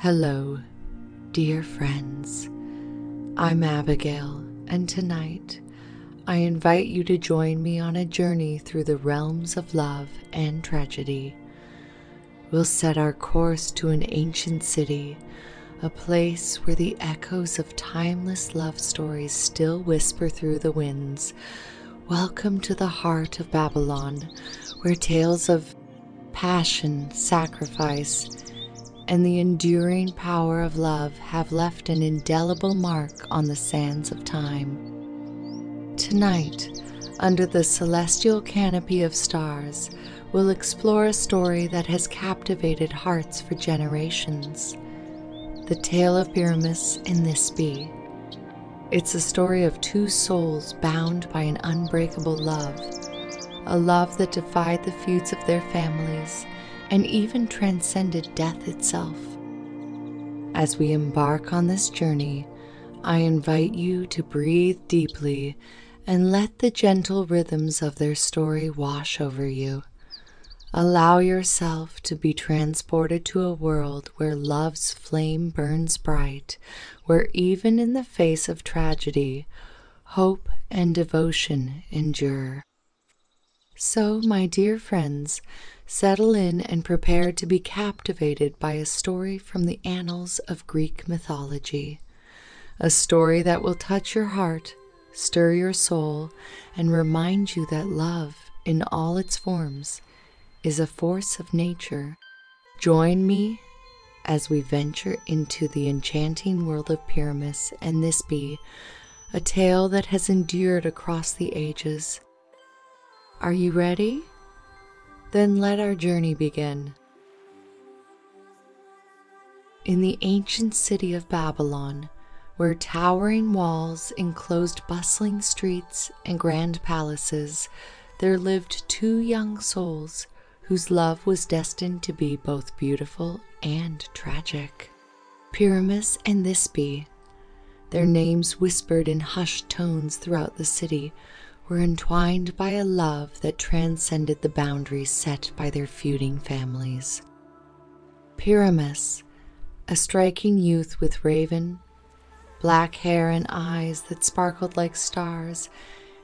Hello, dear friends. I'm Abigail, and tonight I invite you to join me on a journey through the realms of love and tragedy. We'll set our course to an ancient city, a place where the echoes of timeless love stories still whisper through the winds. Welcome to the heart of Babylon, where tales of passion, sacrifice, and the enduring power of love have left an indelible mark on the sands of time. Tonight, under the celestial canopy of stars, we'll explore a story that has captivated hearts for generations. The tale of Pyramus and Thisbe. It's a story of two souls bound by an unbreakable love, a love that defied the feuds of their families and even transcended death itself. As we embark on this journey, I invite you to breathe deeply and let the gentle rhythms of their story wash over you. Allow yourself to be transported to a world where love's flame burns bright, where even in the face of tragedy, hope and devotion endure. So, my dear friends, settle in and prepare to be captivated by a story from the annals of Greek mythology. A story that will touch your heart, stir your soul, and remind you that love, in all its forms, is a force of nature. Join me as we venture into the enchanting world of Pyramus and Thisbe, a tale that has endured across the ages. Are you ready? Then let our journey begin. In the ancient city of Babylon, where towering walls enclosed bustling streets and grand palaces, there lived two young souls whose love was destined to be both beautiful and tragic. Pyramus and Thisbe, their names whispered in hushed tones throughout the city, were entwined by a love that transcended the boundaries set by their feuding families. Pyramus, a striking youth with raven, black hair and eyes that sparkled like stars,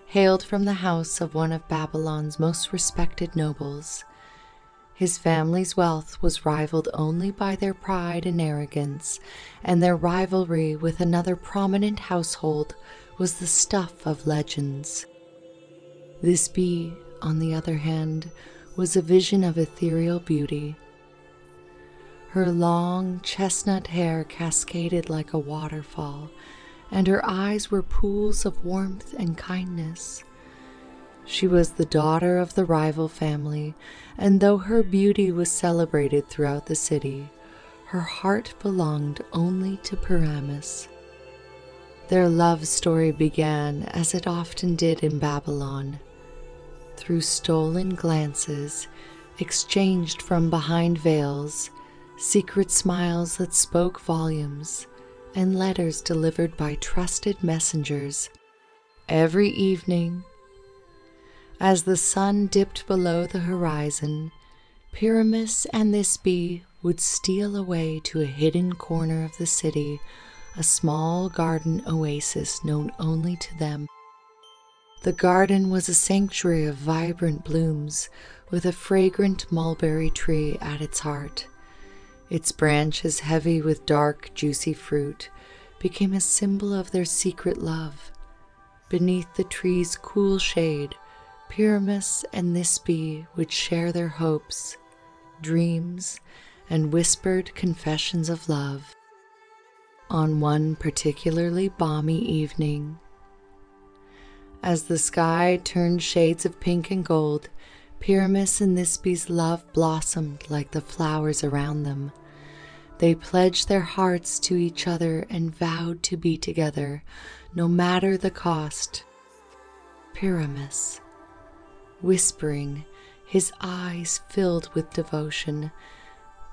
hailed from the house of one of Babylon's most respected nobles. His family's wealth was rivaled only by their pride and arrogance, and their rivalry with another prominent household was the stuff of legends. Thisbe, on the other hand, was a vision of ethereal beauty. Her long chestnut hair cascaded like a waterfall, and her eyes were pools of warmth and kindness. She was the daughter of the rival family, and though her beauty was celebrated throughout the city, her heart belonged only to Pyramus. Their love story began, as it often did in Babylon, through stolen glances, exchanged from behind veils, secret smiles that spoke volumes, and letters delivered by trusted messengers. Every evening, as the sun dipped below the horizon, Pyramus and Thisbe would steal away to a hidden corner of the city, a small garden oasis known only to them. The garden was a sanctuary of vibrant blooms, with a fragrant mulberry tree at its heart. Its branches, heavy with dark, juicy fruit, became a symbol of their secret love. Beneath the tree's cool shade, Pyramus and Thisbe would share their hopes, dreams, and whispered confessions of love. On one particularly balmy evening, as the sky turned shades of pink and gold, Pyramus and Thisbe's love blossomed like the flowers around them. They pledged their hearts to each other and vowed to be together, no matter the cost. Pyramus, whispering, his eyes filled with devotion,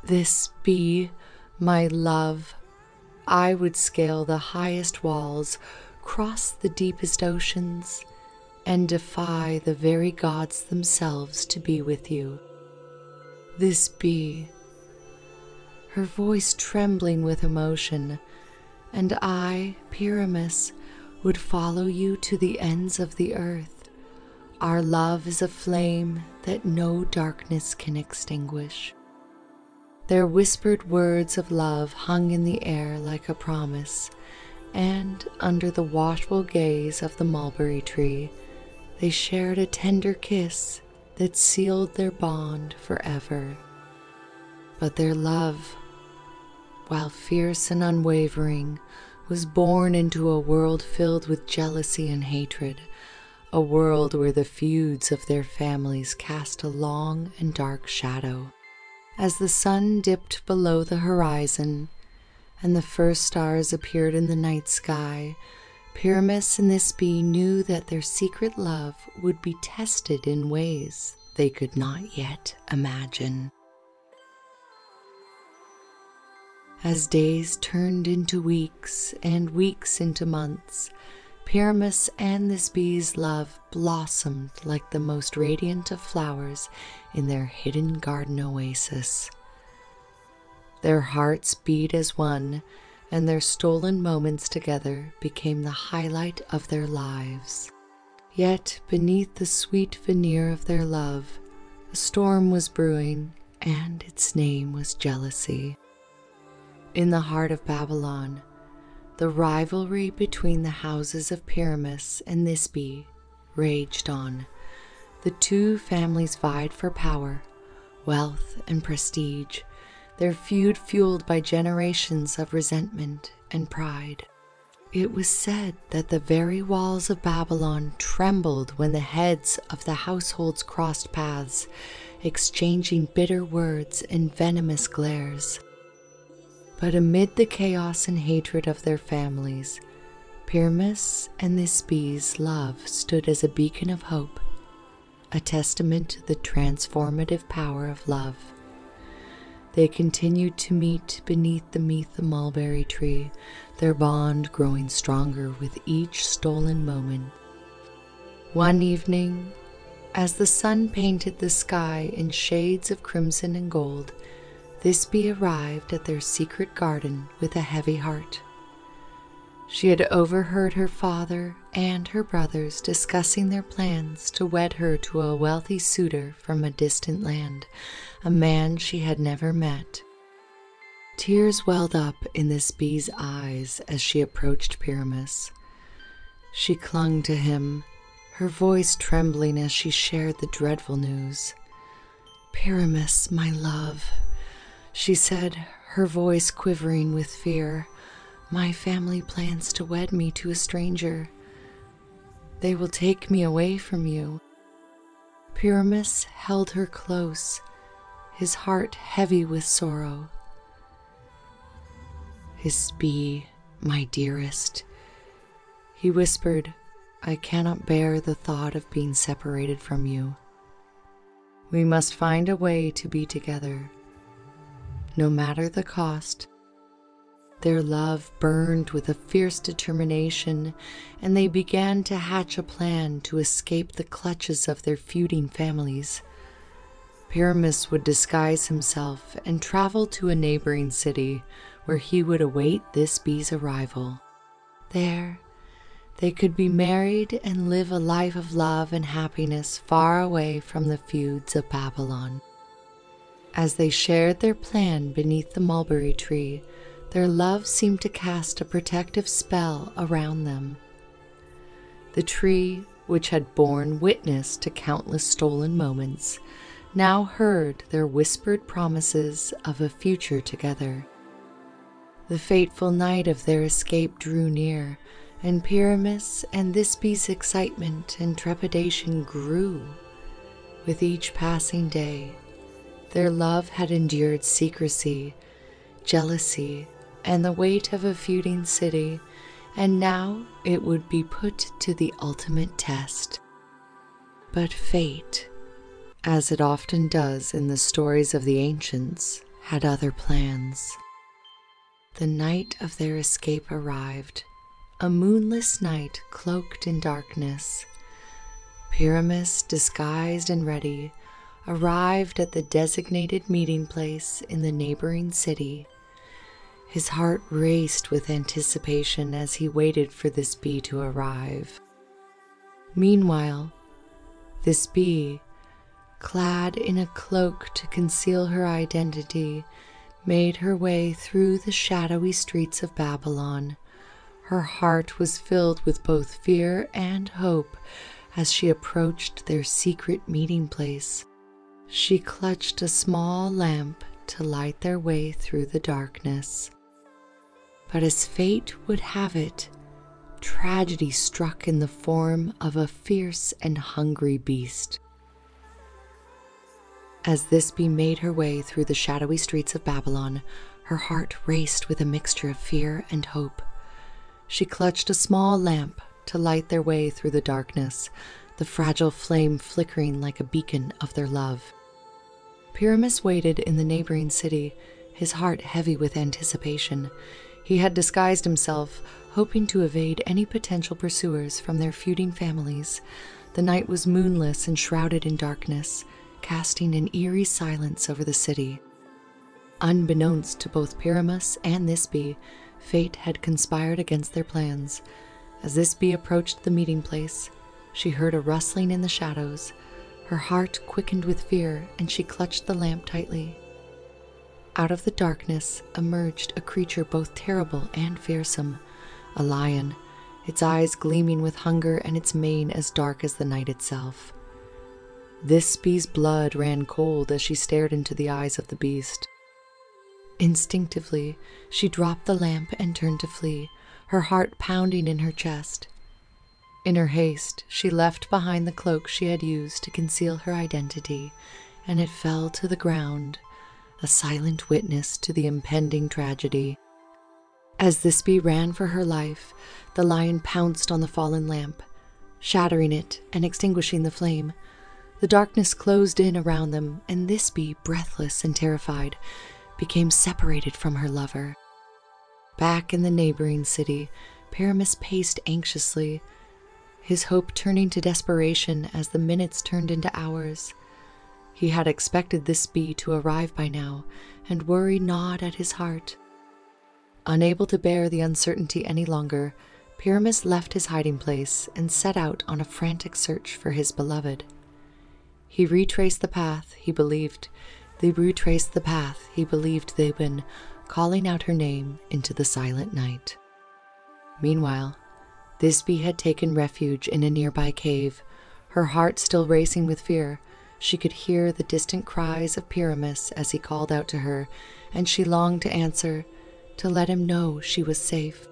"Thisbe, my love, I would scale the highest walls, cross the deepest oceans, and defy the very gods themselves to be with you." Thisbe, her voice trembling with emotion. "And I, Pyramus, would follow you to the ends of the earth. Our love is a flame that no darkness can extinguish." Their whispered words of love hung in the air like a promise, and under the watchful gaze of the mulberry tree, they shared a tender kiss that sealed their bond forever. But their love, while fierce and unwavering, was born into a world filled with jealousy and hatred, a world where the feuds of their families cast a long and dark shadow. As the sun dipped below the horizon and the first stars appeared in the night sky, Pyramus and Thisbe knew that their secret love would be tested in ways they could not yet imagine. As days turned into weeks and weeks into months, Pyramus and Thisbe's love blossomed like the most radiant of flowers in their hidden garden oasis. Their hearts beat as one, and their stolen moments together became the highlight of their lives. Yet beneath the sweet veneer of their love, a storm was brewing, and its name was jealousy. In the heart of Babylon, the rivalry between the houses of Pyramus and Thisbe raged on. The two families vied for power, wealth, and prestige, their feud fueled by generations of resentment and pride. It was said that the very walls of Babylon trembled when the heads of the households crossed paths, exchanging bitter words and venomous glares. But amid the chaos and hatred of their families, Pyramus and Thisbe's love stood as a beacon of hope, a testament to the transformative power of love. They continued to meet beneath the mulberry tree, their bond growing stronger with each stolen moment. One evening, as the sun painted the sky in shades of crimson and gold, Thisbe arrived at their secret garden with a heavy heart. She had overheard her father and her brothers discussing their plans to wed her to a wealthy suitor from a distant land, a man she had never met. Tears welled up in Thisbe's eyes as she approached Pyramus. She clung to him, her voice trembling as she shared the dreadful news. "Pyramus, my love," she said, her voice quivering with fear, "my family plans to wed me to a stranger. They will take me away from you." Pyramus held her close, his heart heavy with sorrow. "Thisbe, my dearest," he whispered, "I cannot bear the thought of being separated from you. We must find a way to be together, no matter the cost." Their love burned with a fierce determination, and they began to hatch a plan to escape the clutches of their feuding families. Pyramus would disguise himself and travel to a neighboring city where he would await Thisbe's arrival. There, they could be married and live a life of love and happiness far away from the feuds of Babylon. As they shared their plan beneath the mulberry tree, their love seemed to cast a protective spell around them. The tree, which had borne witness to countless stolen moments, now heard their whispered promises of a future together. The fateful night of their escape drew near, and Pyramus and Thisbe's excitement and trepidation grew. With each passing day, their love had endured secrecy, jealousy, and the weight of a feuding city, and now it would be put to the ultimate test. But fate, as it often does in the stories of the ancients, had other plans. The night of their escape arrived, a moonless night cloaked in darkness. Pyramus, disguised and ready, arrived at the designated meeting place in the neighboring city. His heart raced with anticipation as he waited for this bee to arrive. Meanwhile, this bee, clad in a cloak to conceal her identity, made her way through the shadowy streets of Babylon. Her heart was filled with both fear and hope as she approached their secret meeting place. She clutched a small lamp to light their way through the darkness. But as fate would have it, tragedy struck in the form of a fierce and hungry beast. As this bee made her way through the shadowy streets of Babylon, her heart raced with a mixture of fear and hope. She clutched a small lamp to light their way through the darkness, the fragile flame flickering like a beacon of their love. Pyramus waited in the neighboring city, his heart heavy with anticipation. He had disguised himself, hoping to evade any potential pursuers from their feuding families. The night was moonless and shrouded in darkness, casting an eerie silence over the city. Unbeknownst to both Pyramus and Thisbe, fate had conspired against their plans. As Thisbe approached the meeting place, she heard a rustling in the shadows. Her heart quickened with fear, and she clutched the lamp tightly. Out of the darkness emerged a creature both terrible and fearsome, a lion, its eyes gleaming with hunger and its mane as dark as the night itself. Thisbe's blood ran cold as she stared into the eyes of the beast. Instinctively, she dropped the lamp and turned to flee, her heart pounding in her chest. In her haste, she left behind the cloak she had used to conceal her identity, and it fell to the ground, a silent witness to the impending tragedy. As Thisbe ran for her life, the lion pounced on the fallen lamp, shattering it and extinguishing the flame. The darkness closed in around them, and Thisbe, breathless and terrified, became separated from her lover. Back in the neighboring city, Pyramus paced anxiously, his hope turning to desperation as the minutes turned into hours. He had expected Thisbe to arrive by now, and worry gnawed at his heart. Unable to bear the uncertainty any longer, Pyramus left his hiding place and set out on a frantic search for his beloved. He retraced the path he believed they'd been calling out her name into the silent night. Meanwhile, Thisbe had taken refuge in a nearby cave, her heart still racing with fear. She could hear the distant cries of Pyramus as he called out to her, and she longed to answer, to let him know she was safe.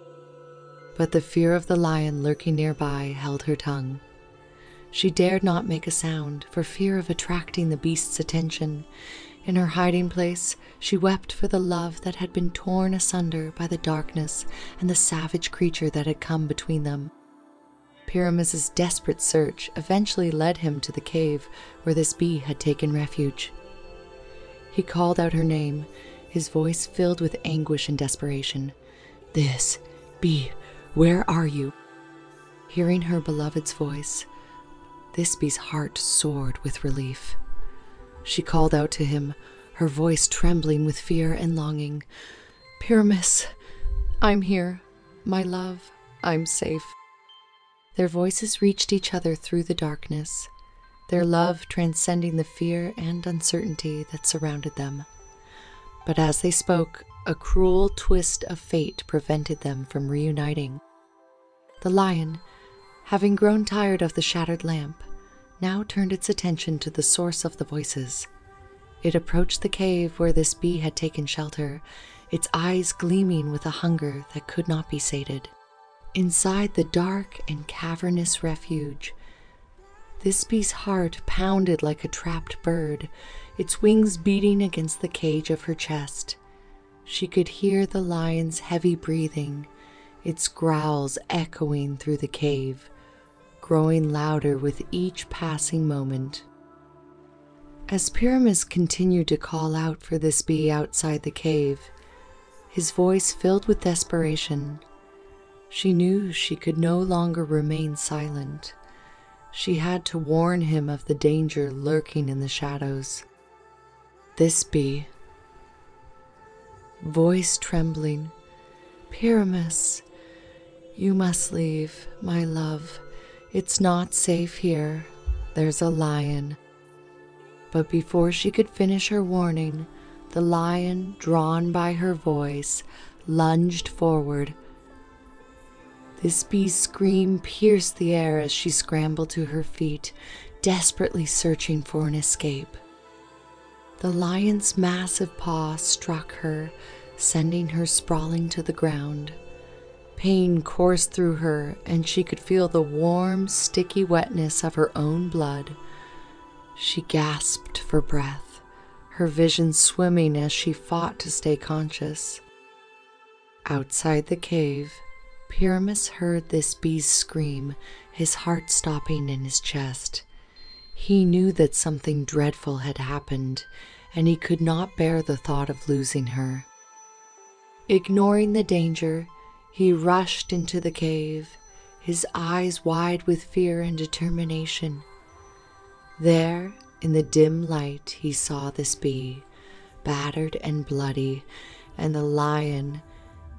But the fear of the lion lurking nearby held her tongue. She dared not make a sound for fear of attracting the beast's attention. In her hiding place, she wept for the love that had been torn asunder by the darkness and the savage creature that had come between them. Pyramus's desperate search eventually led him to the cave where this bee had taken refuge. He called out her name, his voice filled with anguish and desperation. "This bee, where are you?" Hearing her beloved's voice, Thisbe's heart soared with relief. She called out to him, her voice trembling with fear and longing. "Pyramus, I'm here. My love, I'm safe." Their voices reached each other through the darkness, their love transcending the fear and uncertainty that surrounded them. But as they spoke, a cruel twist of fate prevented them from reuniting. The lion, having grown tired of the shattered lamp, now turned its attention to the source of the voices. It approached the cave where this bee had taken shelter, its eyes gleaming with a hunger that could not be sated. Inside the dark and cavernous refuge, this bee's heart pounded like a trapped bird, its wings beating against the cage of her chest. She could hear the lion's heavy breathing, its growls echoing through the cave, growing louder with each passing moment. As Pyramus continued to call out for this bee outside the cave, his voice filled with desperation, she knew she could no longer remain silent. She had to warn him of the danger lurking in the shadows. Thisbe, voice trembling, Pyramus, you must leave, my love. It's not safe here. There's a lion. But before she could finish her warning, the lion, drawn by her voice, lunged forward. Thisbe's scream pierced the air as she scrambled to her feet, desperately searching for an escape. The lion's massive paw struck her, sending her sprawling to the ground. Pain coursed through her, and she could feel the warm, sticky wetness of her own blood. She gasped for breath, her vision swimming as she fought to stay conscious. Outside the cave, Pyramus heard Thisbe's scream, his heart stopping in his chest. He knew that something dreadful had happened, and he could not bear the thought of losing her. Ignoring the danger, he rushed into the cave, his eyes wide with fear and determination. There, in the dim light, he saw Thisbe, battered and bloody, and the lion,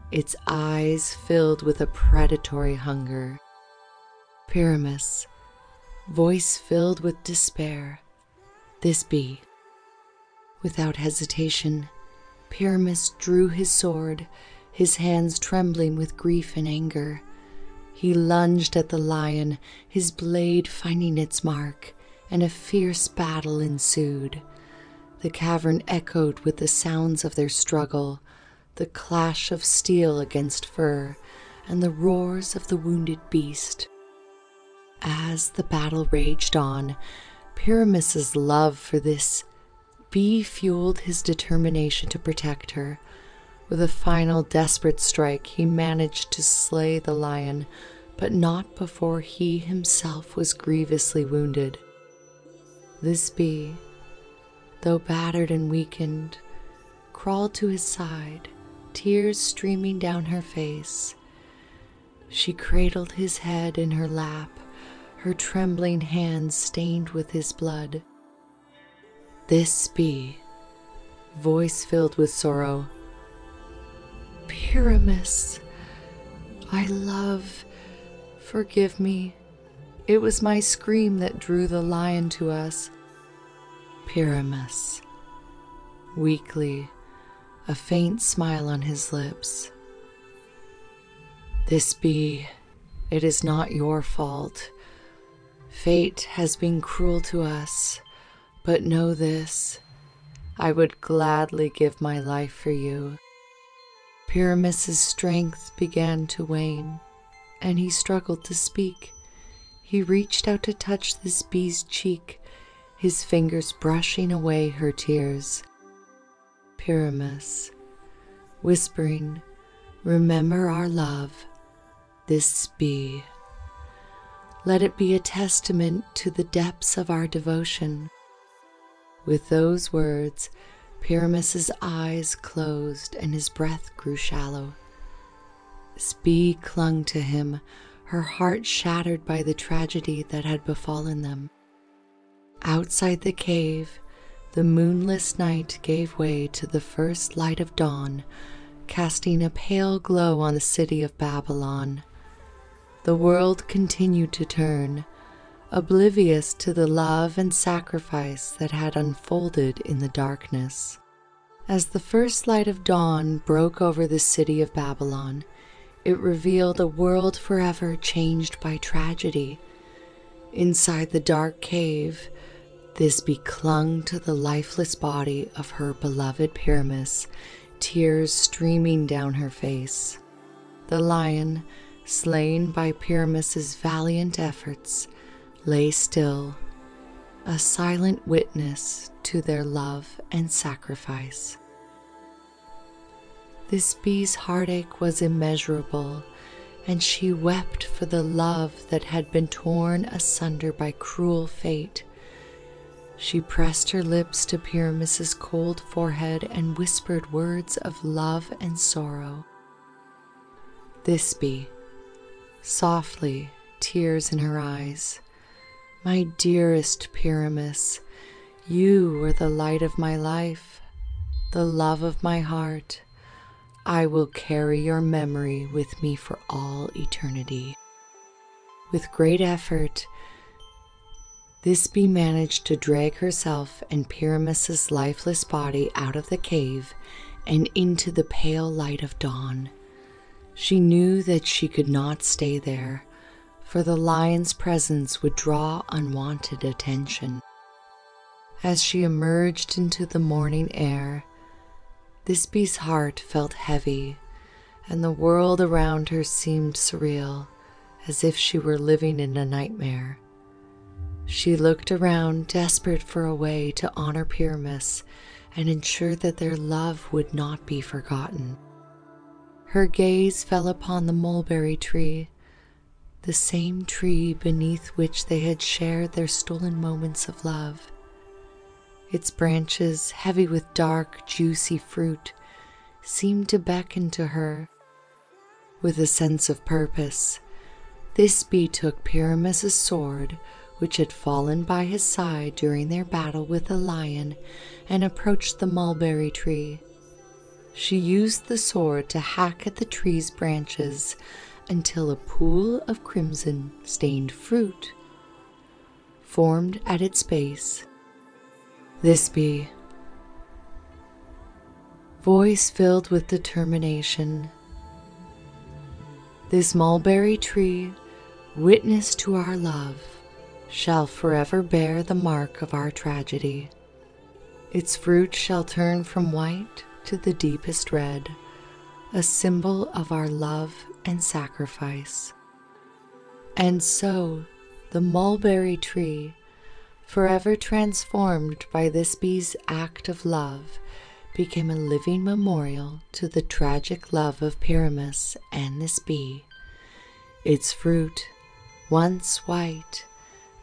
its eyes filled with a predatory hunger. Pyramus, voice filled with despair, Thisbe. Without hesitation, Pyramus drew his sword, his hands trembling with grief and anger. He lunged at the lion, his blade finding its mark, and a fierce battle ensued. The cavern echoed with the sounds of their struggle, the clash of steel against fur, and the roars of the wounded beast. As the battle raged on, Pyramus's love for this bee fueled his determination to protect her. With a final desperate strike, he managed to slay the lion, but not before he himself was grievously wounded. Thisbe, though battered and weakened, crawled to his side, tears streaming down her face. She cradled his head in her lap, her trembling hands stained with his blood. Thisbe, voice filled with sorrow, Pyramus, I love, forgive me. It was my scream that drew the lion to us. Pyramus, weakly, a faint smile on his lips. Thisbe, it is not your fault. Fate has been cruel to us, but know this, I would gladly give my life for you. Pyramus's strength began to wane, and he struggled to speak. He reached out to touch Thisbe's cheek, his fingers brushing away her tears. Pyramus, whispering, remember our love, Thisbe. Let it be a testament to the depths of our devotion. With those words, Pyramus's eyes closed and his breath grew shallow. Thisbe clung to him, her heart shattered by the tragedy that had befallen them. Outside the cave, the moonless night gave way to the first light of dawn, casting a pale glow on the city of Babylon. The world continued to turn, oblivious to the love and sacrifice that had unfolded in the darkness. As the first light of dawn broke over the city of Babylon, it revealed a world forever changed by tragedy. Inside the dark cave, Thisbe clung to the lifeless body of her beloved Pyramus, tears streaming down her face. The lion, slain by Pyramus's valiant efforts, lay still, a silent witness to their love and sacrifice. Thisbe's heartache was immeasurable, and she wept for the love that had been torn asunder by cruel fate. She pressed her lips to Pyramus's cold forehead and whispered words of love and sorrow. Thisbe, softly, tears in her eyes, My dearest Pyramus, you are the light of my life, the love of my heart. I will carry your memory with me for all eternity. With great effort, Thisbe managed to drag herself and Pyramus's lifeless body out of the cave and into the pale light of dawn. She knew that she could not stay there, for the lion's presence would draw unwanted attention. As she emerged into the morning air, Thisbe's heart felt heavy, and the world around her seemed surreal, as if she were living in a nightmare. She looked around, desperate for a way to honor Pyramus and ensure that their love would not be forgotten. Her gaze fell upon the mulberry tree, the same tree beneath which they had shared their stolen moments of love. Its branches, heavy with dark, juicy fruit, seemed to beckon to her. With a sense of purpose, Thisbe took Pyramus's sword, which had fallen by his side during their battle with the lion, and approached the mulberry tree. She used the sword to hack at the tree's branches until a pool of crimson-stained fruit formed at its base. Thisbe, voice filled with determination, this mulberry tree, witness to our love, shall forever bear the mark of our tragedy. Its fruit shall turn from white to the deepest red, a symbol of our love and sacrifice. And so, the mulberry tree, forever transformed by Thisbe's act of love, became a living memorial to the tragic love of Pyramus and Thisbe. Its fruit, once white,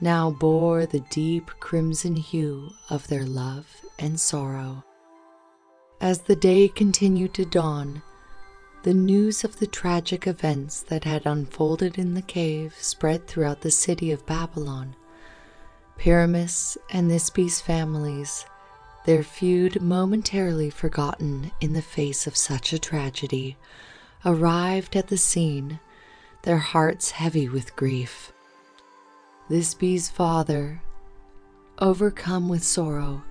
now bore the deep crimson hue of their love and sorrow. As the day continued to dawn, the news of the tragic events that had unfolded in the cave spread throughout the city of Babylon. Pyramus and Thisbe's families, their feud momentarily forgotten in the face of such a tragedy, arrived at the scene, their hearts heavy with grief. Thisbe's father, overcome with sorrow,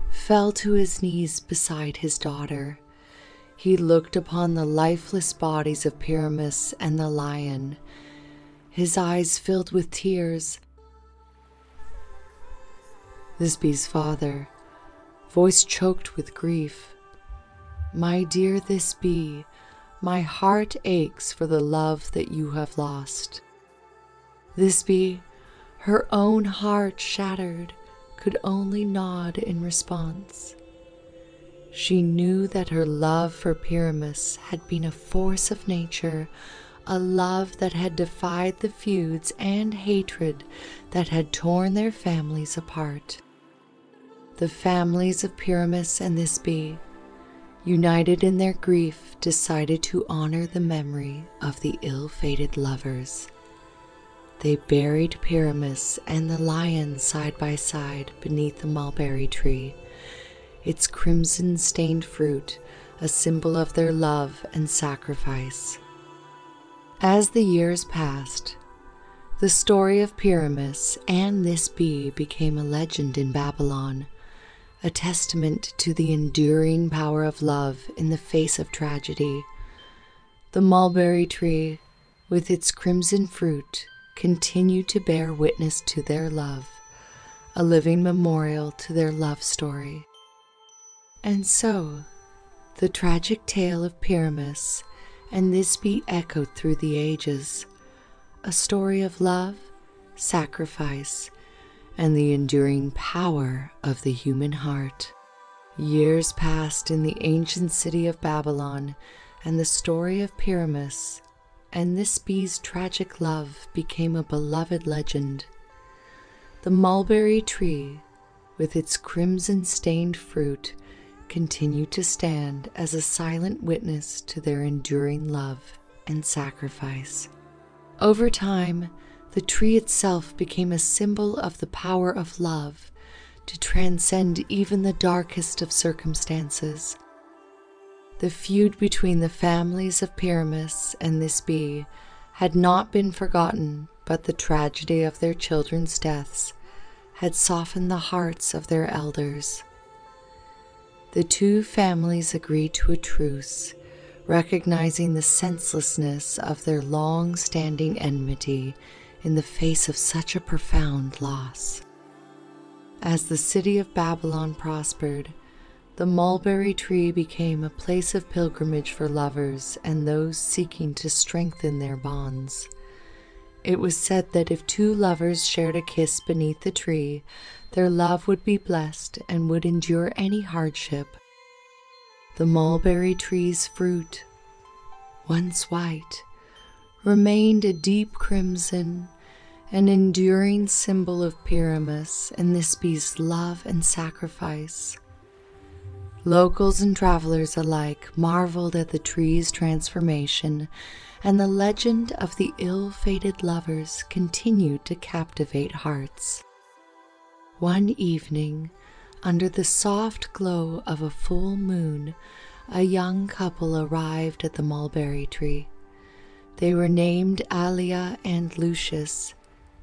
fell to his knees beside his daughter. He looked upon the lifeless bodies of Pyramus and the lion, his eyes filled with tears. Thisbe's father, voice choked with grief, "My dear Thisbe, my heart aches for the love that you have lost." Thisbe, her own heart shattered, could only nod in response. She knew that her love for Pyramus had been a force of nature, a love that had defied the feuds and hatred that had torn their families apart. The families of Pyramus and Thisbe, united in their grief, decided to honor the memory of the ill-fated lovers. They buried Pyramus and the lion side by side beneath the mulberry tree, its crimson-stained fruit a symbol of their love and sacrifice. As the years passed, the story of Pyramus and Thisbe became a legend in Babylon, a testament to the enduring power of love in the face of tragedy. The mulberry tree, with its crimson fruit, continued to bear witness to their love, a living memorial to their love story. And so, the tragic tale of Pyramus and Thisbe echoed through the ages, a story of love, sacrifice, and the enduring power of the human heart. Years passed in the ancient city of Babylon, and the story of Pyramus and Thisbe's tragic love became a beloved legend. The mulberry tree, with its crimson-stained fruit, continued to stand as a silent witness to their enduring love and sacrifice. Over time, The tree itself became a symbol of the power of love to transcend even the darkest of circumstances. The feud between the families of Pyramus and Thisbe had not been forgotten, but the tragedy of their children's deaths had softened the hearts of their elders. The two families agreed to a truce, recognizing the senselessness of their long-standing enmity in the face of such a profound loss. As the city of Babylon prospered, the mulberry tree became a place of pilgrimage for lovers and those seeking to strengthen their bonds. It was said that if two lovers shared a kiss beneath the tree, their love would be blessed and would endure any hardship. The mulberry tree's fruit, once white, remained a deep crimson, an enduring symbol of Pyramus and Thisbe's love and sacrifice. Locals and travelers alike marveled at the tree's transformation, and the legend of the ill-fated lovers continued to captivate hearts. One evening, under the soft glow of a full moon, a young couple arrived at the mulberry tree. They were named Alia and Lucius,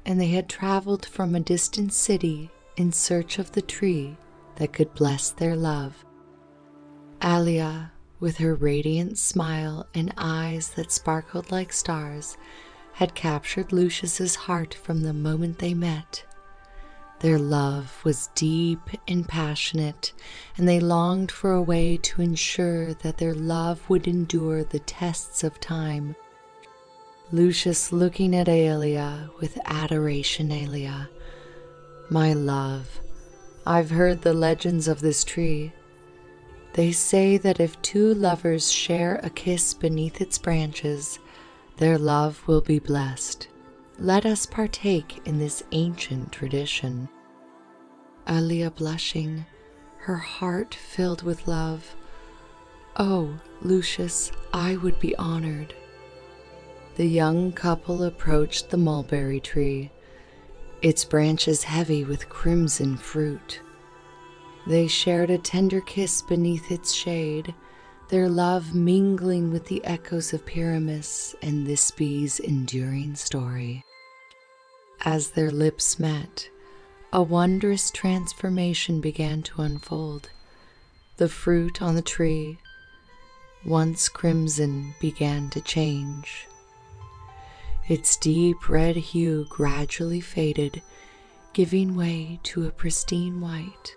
and they had traveled from a distant city in search of the tree that could bless their love. Alia, with her radiant smile and eyes that sparkled like stars, had captured Lucius's heart from the moment they met. Their love was deep and passionate, and they longed for a way to ensure that their love would endure the tests of time. Lucius, looking at Alia with adoration, Alia, "My love, I've heard the legends of this tree. They say that if two lovers share a kiss beneath its branches, their love will be blessed. Let us partake in this ancient tradition." Alia, blushing, her heart filled with love, "Oh, Lucius, I would be honored." The young couple approached the mulberry tree, its branches heavy with crimson fruit. They shared a tender kiss beneath its shade, their love mingling with the echoes of Pyramus and Thisbe's enduring story. As their lips met, a wondrous transformation began to unfold. The fruit on the tree, once crimson, began to change. Its deep red hue gradually faded, giving way to a pristine white.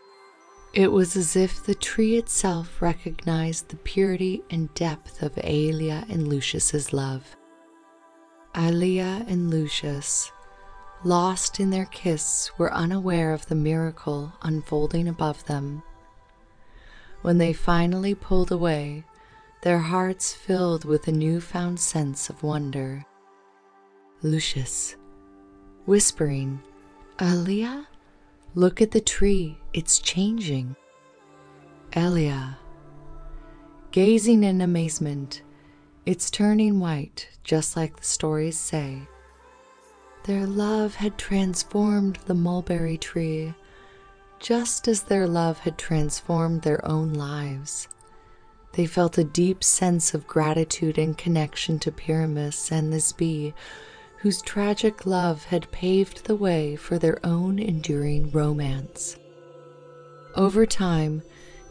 It was as if the tree itself recognized the purity and depth of Alia and Lucius's love. Alia and Lucius, lost in their kiss, were unaware of the miracle unfolding above them. When they finally pulled away, their hearts filled with a newfound sense of wonder. Lucius, whispering, "Alia, look at the tree, it's changing." Alia, gazing in amazement, "It's turning white, just like the stories say." Their love had transformed the mulberry tree, just as their love had transformed their own lives. They felt a deep sense of gratitude and connection to Pyramus and Thisbe, whose tragic love had paved the way for their own enduring romance. Over time,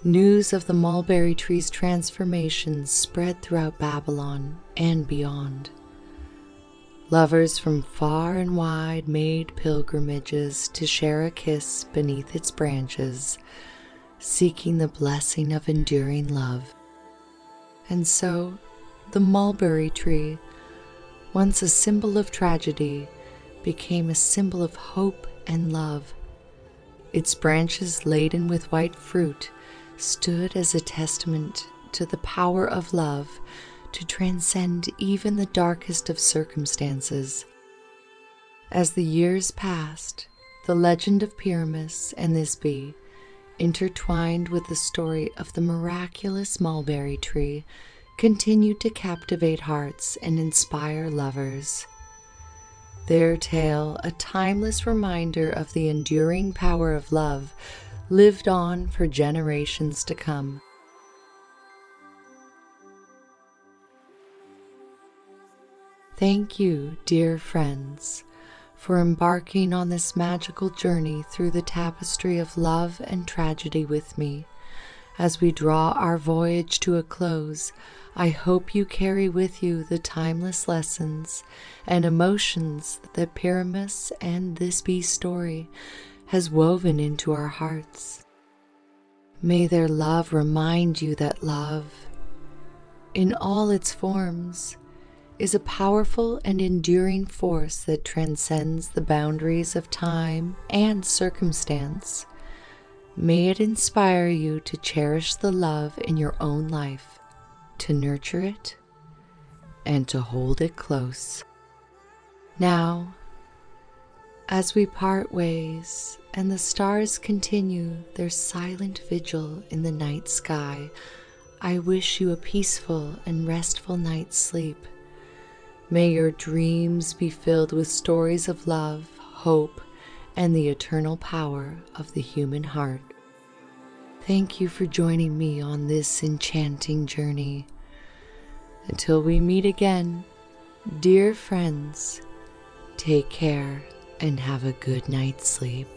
news of the mulberry tree's transformation spread throughout Babylon and beyond. Lovers from far and wide made pilgrimages to share a kiss beneath its branches, seeking the blessing of enduring love. And so, the mulberry tree, once a symbol of tragedy, became a symbol of hope and love. Its branches laden with white fruit stood as a testament to the power of love to transcend even the darkest of circumstances. As the years passed, the legend of Pyramus and Thisbe, intertwined with the story of the miraculous mulberry tree, continued to captivate hearts and inspire lovers. Their tale, a timeless reminder of the enduring power of love, lived on for generations to come. Thank you, dear friends, for embarking on this magical journey through the tapestry of love and tragedy with me. As we draw our voyage to a close, I hope you carry with you the timeless lessons and emotions that Pyramus and Thisbe story has woven into our hearts. May their love remind you that love, in all its forms, is a powerful and enduring force that transcends the boundaries of time and circumstance. May it inspire you to cherish the love in your own life, to nurture it, and to hold it close. Now, as we part ways and the stars continue their silent vigil in the night sky, I wish you a peaceful and restful night's sleep. May your dreams be filled with stories of love, hope, and the eternal power of the human heart. Thank you for joining me on this enchanting journey. Until we meet again, dear friends, take care and have a good night's sleep.